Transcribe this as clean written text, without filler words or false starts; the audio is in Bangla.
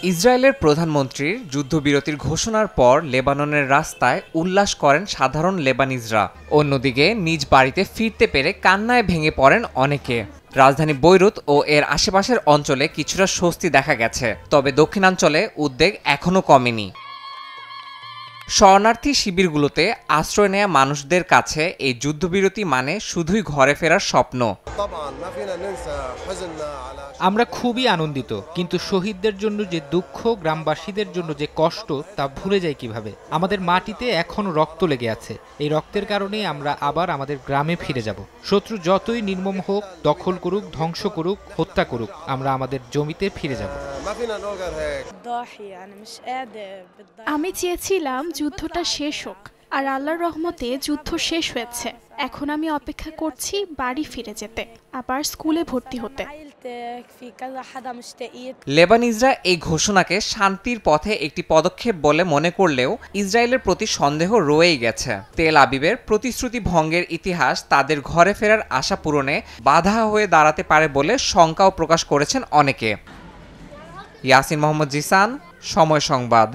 ইসরায়েলের প্রধানমন্ত্রীর যুদ্ধবিরতির ঘোষণার পর লেবাননের রাস্তায় উল্লাস করেন সাধারণ লেবানিজরা। অন্যদিকে নিজ বাড়িতে ফিরতে পেরে কান্নায় ভেঙে পড়েন অনেকে। রাজধানী বৈরুত ও এর আশেপাশের অঞ্চলে কিছুটা স্বস্তি দেখা গেছে, তবে দক্ষিণাঞ্চলে উদ্বেগ এখনও কমেনি। শরণার্থী শিবিরগুলোতে আশ্রয় নেয়া মানুষদের কাছে এই যুদ্ধবিরতি মানে শুধুই ঘরে ফেরার স্বপ্ন। আমরা খুবই আনন্দিত, কিন্তু শহীদদের জন্য যে দুঃখ, গ্রামবাসীদের জন্য যে কষ্ট, তা ভুলে যাই কিভাবে। আমাদের মাটিতে এখনো রক্ত লেগে আছে। এই রক্তের কারণেই আমরা আবার আমাদের গ্রামে ফিরে যাব। শত্রু যতই নির্মম হোক, দখল করুক, ধ্বংস করুক, হত্যা করুক, আমরা আমাদের জমিতে ফিরে যাব। আমি চেয়েছিলাম যুদ্ধটা শেষ হোক, আর আল্লাহর রহমতে যুদ্ধ শেষ হয়েছে। এখন আমি অপেক্ষা করছি বাড়ি ফিরে যেতে, আবার স্কুলে ভর্তি হতে। লেবানিজরা এই ঘোষণাকে শান্তির পথে একটি পদক্ষেপ বলে মনে করলেও ইসরায়েলের প্রতি সন্দেহ রয়েই গেছে। তেল আবিবের প্রতিশ্রুতি ভঙ্গের ইতিহাস তাদের ঘরে ফেরার আশা পূরণে বাধা হয়ে দাঁড়াতে পারে বলে শঙ্কাও প্রকাশ করেছেন অনেকে। ইয়াসিন মোহাম্মদ জিসান, সময় সংবাদ।